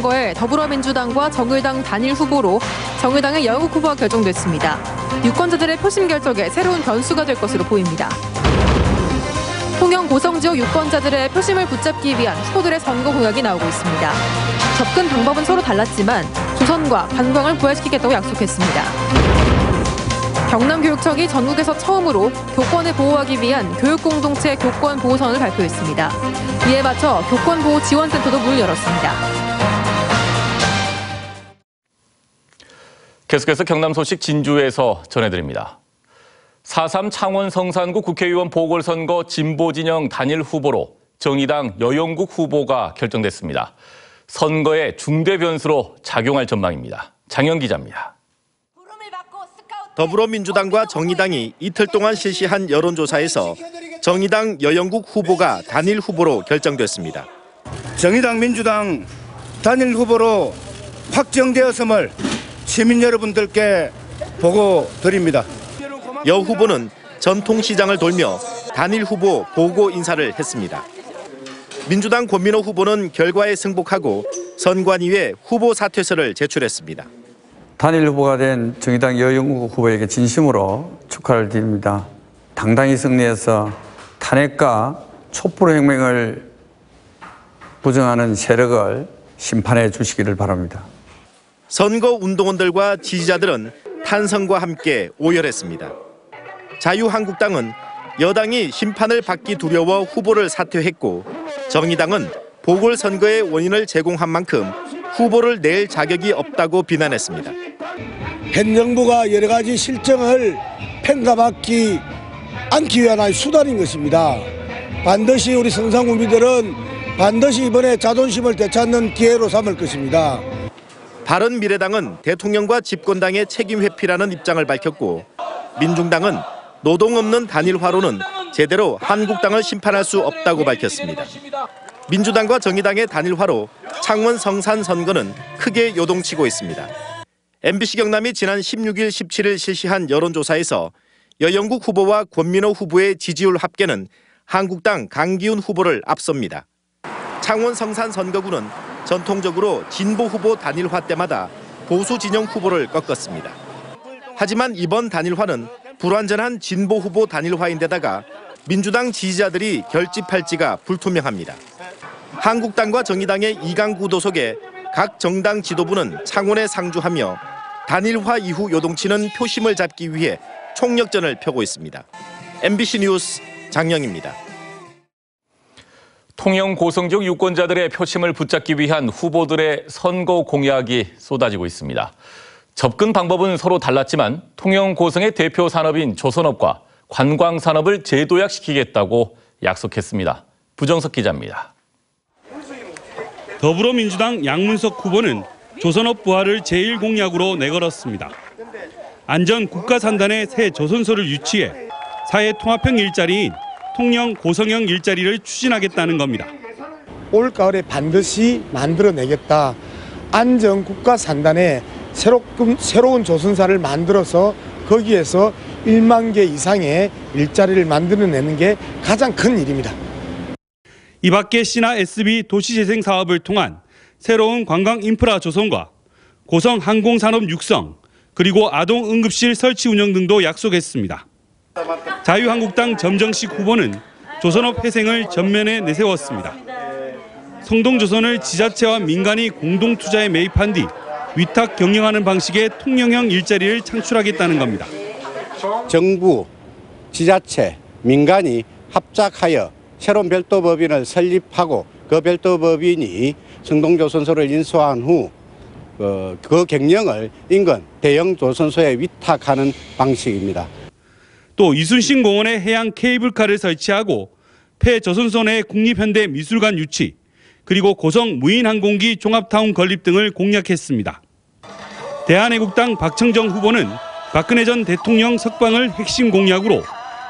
선거에 더불어민주당과 정의당 단일 후보로 정의당의 여영국 후보가 결정됐습니다. 유권자들의 표심 결정에 새로운 변수가 될 것으로 보입니다. 통영 고성지역 유권자들의 표심을 붙잡기 위한 후보들의 선거 공약이 나오고 있습니다. 접근 방법은 서로 달랐지만 조선과 관광을 부활시키겠다고 약속했습니다. 경남교육청이 전국에서 처음으로 교권을 보호하기 위한 교육공동체 교권보호선을 발표했습니다. 이에 맞춰 교권보호지원센터도 문을 열었습니다. 계속해서 경남 소식 진주에서 전해드립니다. 4.3 창원 성산구 국회의원 보궐선거 진보진영 단일 후보로 정의당 여영국 후보가 결정됐습니다. 선거의 중대 변수로 작용할 전망입니다. 장현 기자입니다. 더불어민주당과 정의당이 이틀 동안 실시한 여론조사에서 정의당 여영국 후보가 단일 후보로 결정됐습니다. 정의당 민주당 단일 후보로 확정되었음을 시민 여러분들께 보고 드립니다. 여 후보는 전통시장을 돌며 단일 후보 보고 인사를 했습니다. 민주당 권민호 후보는 결과에 승복하고 선관위에 후보 사퇴서를 제출했습니다. 단일 후보가 된 정의당 여영국 후보에게 진심으로 축하를 드립니다. 당당히 승리해서 탄핵과 촛불 혁명을 부정하는 세력을 심판해 주시기를 바랍니다. 선거운동원들과 지지자들은 탄성과 함께 오열했습니다. 자유한국당은 여당이 심판을 받기 두려워 후보를 사퇴했고 정의당은 보궐선거의 원인을 제공한 만큼 후보를 낼 자격이 없다고 비난했습니다. 현 정부가 여러 가지 실정을 평가받지 않기 위한 하나의 수단인 것입니다. 반드시 우리 성산구민들은 반드시 이번에 자존심을 되찾는 기회로 삼을 것입니다. 바른미래당은 대통령과 집권당의 책임 회피라는 입장을 밝혔고 민중당은 노동 없는 단일화로는 제대로 한국당을 심판할 수 없다고 밝혔습니다. 민주당과 정의당의 단일화로 창원 성산 선거는 크게 요동치고 있습니다. MBC 경남이 지난 16일, 17일 실시한 여론조사에서 여영국 후보와 권민호 후보의 지지율 합계는 한국당 강기훈 후보를 앞섭니다. 창원 성산 선거구는 전통적으로 진보 후보 단일화 때마다 보수 진영 후보를 꺾었습니다. 하지만 이번 단일화는 불완전한 진보 후보 단일화인데다가 민주당 지지자들이 결집할지가 불투명합니다. 한국당과 정의당의 이강 구도 속에 각 정당 지도부는 창원에 상주하며 단일화 이후 요동치는 표심을 잡기 위해 총력전을 펴고 있습니다. MBC 뉴스 장영입니다. 통영 고성지역 유권자들의 표심을 붙잡기 위한 후보들의 선거 공약이 쏟아지고 있습니다. 접근 방법은 서로 달랐지만 통영 고성의 대표 산업인 조선업과 관광산업을 재도약시키겠다고 약속했습니다. 부정석 기자입니다. 더불어민주당 양문석 후보는 조선업 부활을 제1공약으로 내걸었습니다. 안전 국가산단의 새 조선소를 유치해 사회통합형 일자리인 통영 고성형 일자리를 추진하겠다는 겁니다. 올가을에 반드시 만들어내겠다. 안전 국가산단에 새로운 조선사를 만들어서 거기에서 1만 개 이상의 일자리를 만들어내는 게 가장 큰 일입니다. 이 밖에 C나 SB 도시재생 사업을 통한 새로운 관광 인프라 조성과 고성 항공산업 육성, 그리고 아동 응급실 설치 운영 등도 약속했습니다. 자유한국당 점정식 후보는 조선업 회생을 전면에 내세웠습니다. 성동조선을 지자체와 민간이 공동 투자에 매입한 뒤 위탁 경영하는 방식의 통영형 일자리를 창출하겠다는 겁니다. 정부, 지자체, 민간이 합작하여 새로운 별도법인을 설립하고 그 별도법인이 성동조선소를 인수한 후 그 경영을 인근 대형 조선소에 위탁하는 방식입니다. 또 이순신 공원에 해양 케이블카를 설치하고 폐조선소 내 국립현대미술관 유치, 그리고 고성 무인항공기 종합타운 건립 등을 공약했습니다. 대한애국당 박청정 후보는 박근혜 전 대통령 석방을 핵심 공약으로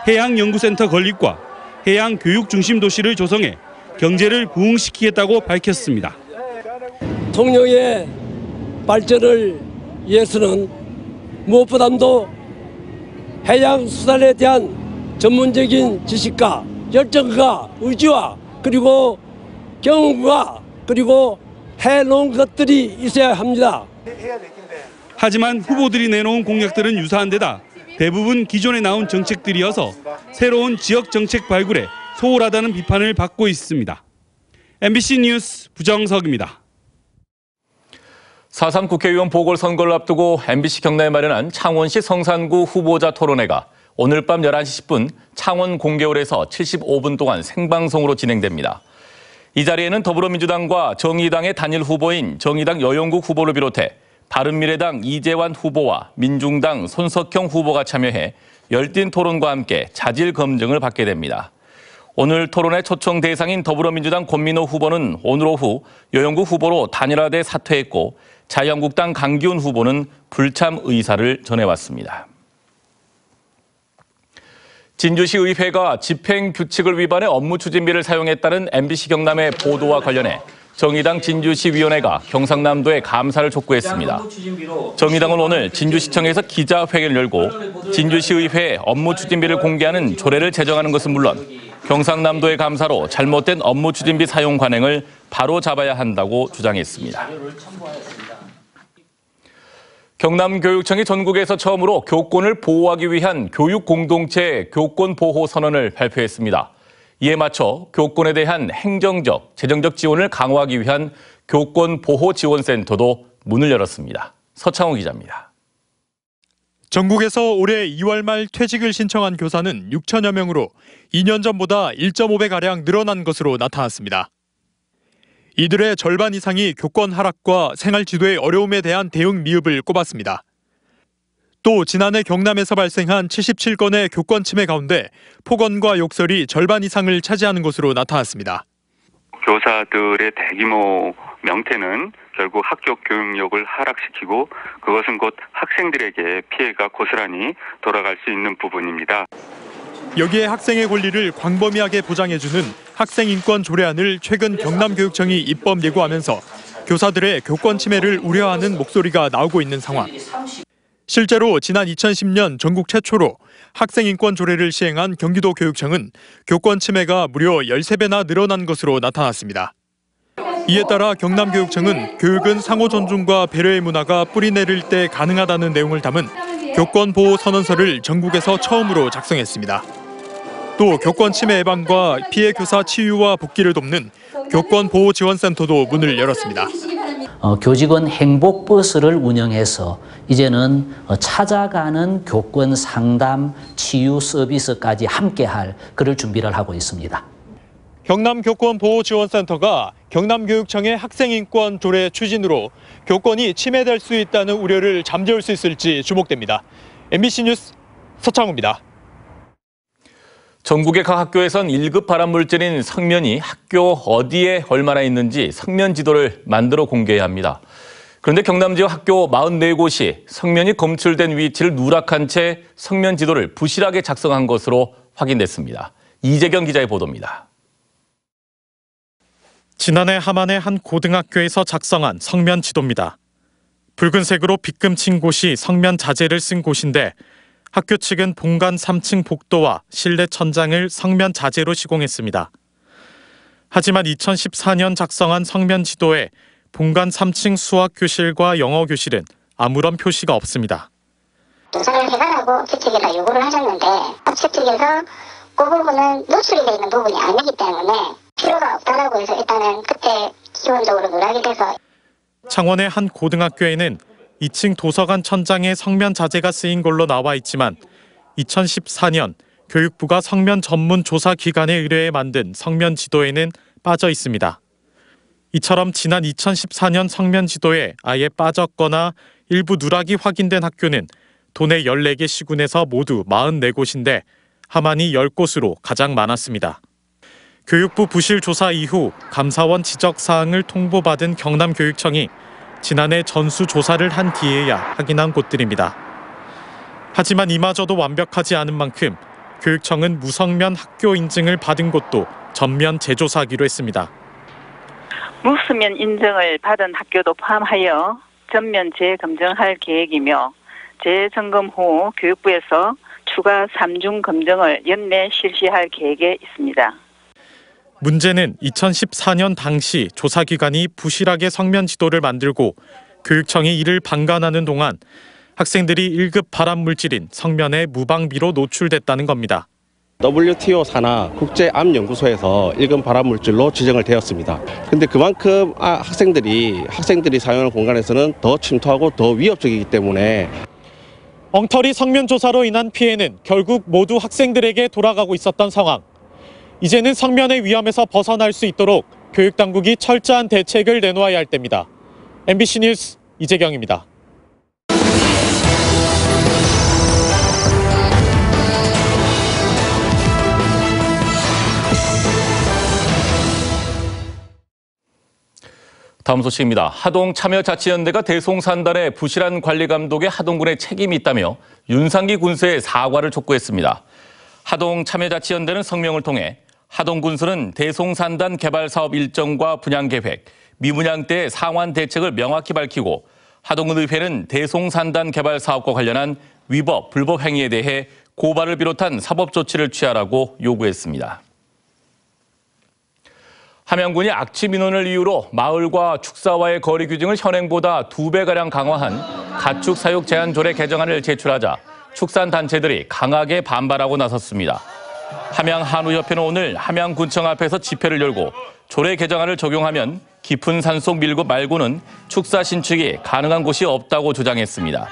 해양연구센터 건립과 해양교육중심도시를 조성해 경제를 부흥시키겠다고 밝혔습니다. 통영의 발전을 위해서는 무엇보다도 해양수산에 대한 전문적인 지식과 열정과 의지와 그리고 경험과 그리고 해놓은 것들이 있어야 합니다. 하지만 후보들이 내놓은 공약들은 유사한 데다 대부분 기존에 나온 정책들이어서 새로운 지역 정책 발굴에 소홀하다는 비판을 받고 있습니다. MBC 뉴스 부정석입니다. 4.3 국회의원 보궐선거를 앞두고 MBC 경남에 마련한 창원시 성산구 후보자 토론회가 오늘 밤 11시 10분 창원 공개홀에서 75분 동안 생방송으로 진행됩니다. 이 자리에는 더불어민주당과 정의당의 단일 후보인 정의당 여영국 후보를 비롯해 바른미래당 이재환 후보와 민중당 손석형 후보가 참여해 열띤 토론과 함께 자질 검증을 받게 됩니다. 오늘 토론회 초청 대상인 더불어민주당 권민호 후보는 오늘 오후 여영국 후보로 단일화돼 사퇴했고 자유한국당 강기훈 후보는 불참 의사를 전해왔습니다. 진주시 의회가 집행규칙을 위반해 업무추진비를 사용했다는 MBC 경남의 보도와 관련해 정의당 진주시위원회가 경상남도에 감사를 촉구했습니다. 정의당은 오늘 진주시청에서 기자회견을 열고 진주시의회에 업무추진비를 공개하는 조례를 제정하는 것은 물론 경상남도의 감사로 잘못된 업무추진비 사용 관행을 바로잡아야 한다고 주장했습니다. 경남교육청이 전국에서 처음으로 교권을 보호하기 위한 교육공동체 교권보호선언을 발표했습니다. 이에 맞춰 교권에 대한 행정적, 재정적 지원을 강화하기 위한 교권보호지원센터도 문을 열었습니다. 서창호 기자입니다. 전국에서 올해 2월 말 퇴직을 신청한 교사는 6천여 명으로 2년 전보다 1.5배가량 늘어난 것으로 나타났습니다. 이들의 절반 이상이 교권 하락과 생활 지도의 어려움에 대한 대응 미흡을 꼽았습니다. 또 지난해 경남에서 발생한 77건의 교권 침해 가운데 폭언과 욕설이 절반 이상을 차지하는 것으로 나타났습니다. 교사들의 대규모 명퇴는 결국 학교 교육력을 하락시키고 그것은 곧 학생들에게 피해가 고스란히 돌아갈 수 있는 부분입니다. 여기에 학생의 권리를 광범위하게 보장해주는 학생인권 조례안을 최근 경남교육청이 입법 예고하면서 교사들의 교권 침해를 우려하는 목소리가 나오고 있는 상황. 실제로 지난 2010년 전국 최초로 학생인권 조례를 시행한 경기도교육청은 교권 침해가 무려 13배나 늘어난 것으로 나타났습니다. 이에 따라 경남교육청은 교육은 상호 존중과 배려의 문화가 뿌리내릴 때 가능하다는 내용을 담은 교권보호선언서를 전국에서 처음으로 작성했습니다. 또 교권 침해 예방과 피해 교사 치유와 복귀를 돕는 교권보호지원센터도 문을 열었습니다. 교직원 행복버스를 운영해서 이제는 찾아가는 교권 상담, 치유 서비스까지 함께할 그럴 준비를 하고 있습니다. 경남교권보호지원센터가 경남교육청의 학생인권 조례 추진으로 교권이 침해될 수 있다는 우려를 잠재울 수 있을지 주목됩니다. MBC 뉴스 서창호입니다. 전국의 각 학교에선 1급 발암물질인 성면이 학교 어디에 얼마나 있는지 성면 지도를 만들어 공개해야 합니다. 그런데 경남 지역 학교 44곳이 성면이 검출된 위치를 누락한 채 성면 지도를 부실하게 작성한 것으로 확인됐습니다. 이재경 기자의 보도입니다. 지난해 함안의 한 고등학교에서 작성한 성면 지도입니다. 붉은색으로 빗금 친 곳이 성면 자재를 쓴 곳인데 학교 측은 본관 3층 복도와 실내 천장을 성면 자재로 시공했습니다. 하지만 2014년 작성한 성면 지도에 본관 3층 수학교실과 영어교실은 아무런 표시가 없습니다. 조사를 해달라고 규칙에서 요구를 하셨는데 업체 측에서 그 부분은 노출이 되어 있는 부분이 아니기 때문에 필요가 없다라고 해서 일단은 그때 기본적으로 누락이 돼서. 창원의 한 고등학교에는 2층 도서관 천장에 성면 자재가 쓰인 걸로 나와 있지만 2014년 교육부가 성면 전문 조사 기관에 의뢰해 만든 성면 지도에는 빠져 있습니다. 이처럼 지난 2014년 성면 지도에 아예 빠졌거나 일부 누락이 확인된 학교는 도내 14개 시군에서 모두 44곳인데 함안이 10곳으로 가장 많았습니다. 교육부 부실 조사 이후 감사원 지적 사항을 통보받은 경남교육청이 지난해 전수조사를 한 뒤에야 확인한 곳들입니다. 하지만 이마저도 완벽하지 않은 만큼 교육청은 무성면 학교 인증을 받은 곳도 전면 재조사하기로 했습니다. 무수면 인증을 받은 학교도 포함하여 전면 재검증할 계획이며 재점검 후 교육부에서 추가 3중 검증을 연내 실시할 계획에 있습니다. 문제는 2014년 당시 조사기관이 부실하게 성면 지도를 만들고 교육청이 이를 방관하는 동안 학생들이 1급 발암물질인 성면에 무방비로 노출됐다는 겁니다. WTO 산하 국제암연구소에서 1급 발암물질로 지정을 되었습니다. 그런데 그만큼 학생들이 사용하는 공간에서는 더 침투하고 더 위협적이기 때문에 엉터리 성면 조사로 인한 피해는 결국 모두 학생들에게 돌아가고 있었던 상황. 이제는 성면의 위험에서 벗어날 수 있도록 교육당국이 철저한 대책을 내놓아야 할 때입니다. MBC 뉴스 이재경입니다. 다음 소식입니다. 하동참여자치연대가 대송산단의 부실한 관리 감독에 하동군의 책임이 있다며 윤상기 군수의 사과를 촉구했습니다. 하동참여자치연대는 성명을 통해 하동군수는 대송산단 개발사업 일정과 분양계획, 미분양 때의 상환 대책을 명확히 밝히고 하동군 의회는 대송산단 개발사업과 관련한 위법, 불법 행위에 대해 고발을 비롯한 사법 조치를 취하라고 요구했습니다. 함양군이 악취 민원을 이유로 마을과 축사와의 거리 규정을 현행보다 2배가량 강화한 가축 사육 제한 조례 개정안을 제출하자 축산단체들이 강하게 반발하고 나섰습니다. 함양한우협회는 오늘 함양군청 앞에서 집회를 열고 조례 개정안을 적용하면 깊은 산속 밀고 말고는 축사 신축이 가능한 곳이 없다고 주장했습니다.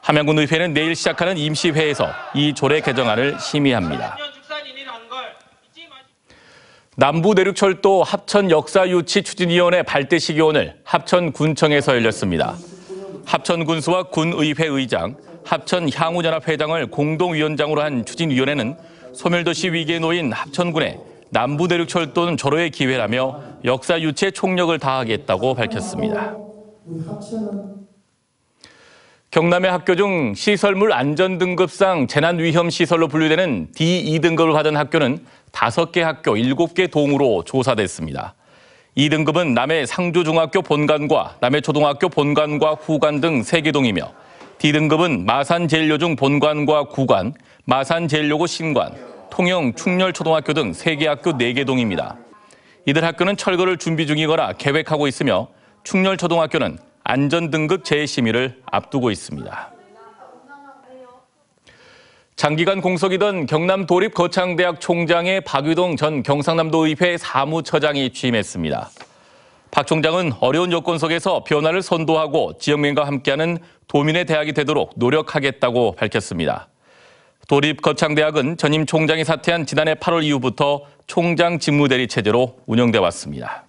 함양군 의회는 내일 시작하는 임시회에서 이 조례 개정안을 심의합니다. 남부내륙철도 합천역사유치추진위원회 발대식이 오늘 합천군청에서 열렸습니다. 합천군수와 군의회 의장, 합천향후연합회장을 공동위원장으로 한 추진위원회는 소멸도시 위기에 놓인 합천군의 남부내륙철도는 절호의 기회라며 역사유치에 총력을 다하겠다고 밝혔습니다. 경남의 학교 중 시설물 안전등급상 재난위험시설로 분류되는 D2등급을 받은 학교는 5개 학교 7개 동으로 조사됐습니다. 2등급은 남해 상주중학교 본관과 남해초등학교 본관과 후관 등 3개 동이며 D등급은 마산제일여중 본관과 구관, 마산제일여고 신관, 통영 충렬초등학교 등 3개 학교 4개 동입니다. 이들 학교는 철거를 준비 중이거나 계획하고 있으며 충렬초등학교는 안전등급 재심의를 앞두고 있습니다. 장기간 공석이던 경남도립거창대학 총장에 박유동 전 경상남도의회 사무처장이 취임했습니다. 박 총장은 어려운 여건 속에서 변화를 선도하고 지역민과 함께하는 도민의 대학이 되도록 노력하겠다고 밝혔습니다. 도립거창대학은 전임 총장이 사퇴한 지난해 8월 이후부터 총장 직무대리 체제로 운영돼 왔습니다.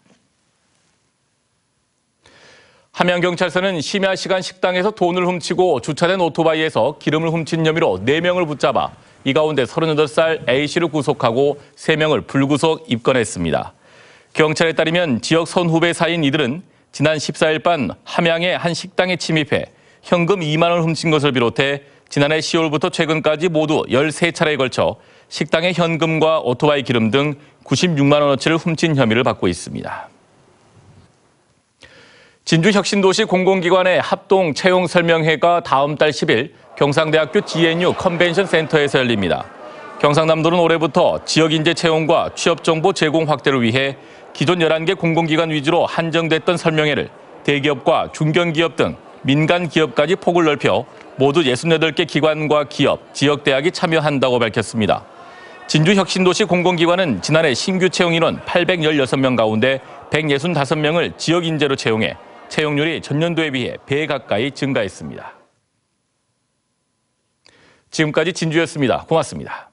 함양경찰서는 심야 시간 식당에서 돈을 훔치고 주차된 오토바이에서 기름을 훔친 혐의로 4명을 붙잡아 이 가운데 38살 A씨를 구속하고 3명을 불구속 입건했습니다. 경찰에 따르면 지역 선후배 사이인 이들은 지난 14일 밤 함양의 한 식당에 침입해 현금 2만 원 훔친 것을 비롯해 지난해 10월부터 최근까지 모두 13차례에 걸쳐 식당의 현금과 오토바이 기름 등 96만 원어치를 훔친 혐의를 받고 있습니다. 진주혁신도시 공공기관의 합동 채용설명회가 다음 달 10일 경상대학교 GNU 컨벤션 센터에서 열립니다. 경상남도는 올해부터 지역인재 채용과 취업정보 제공 확대를 위해 기존 11개 공공기관 위주로 한정됐던 설명회를 대기업과 중견기업 등 민간 기업까지 폭을 넓혀 모두 68개 기관과 기업, 지역대학이 참여한다고 밝혔습니다. 진주혁신도시 공공기관은 지난해 신규 채용 인원 816명 가운데 165명을 지역인재로 채용해 채용률이 전년도에 비해 배 가까이 증가했습니다. 지금까지 진주였습니다. 고맙습니다.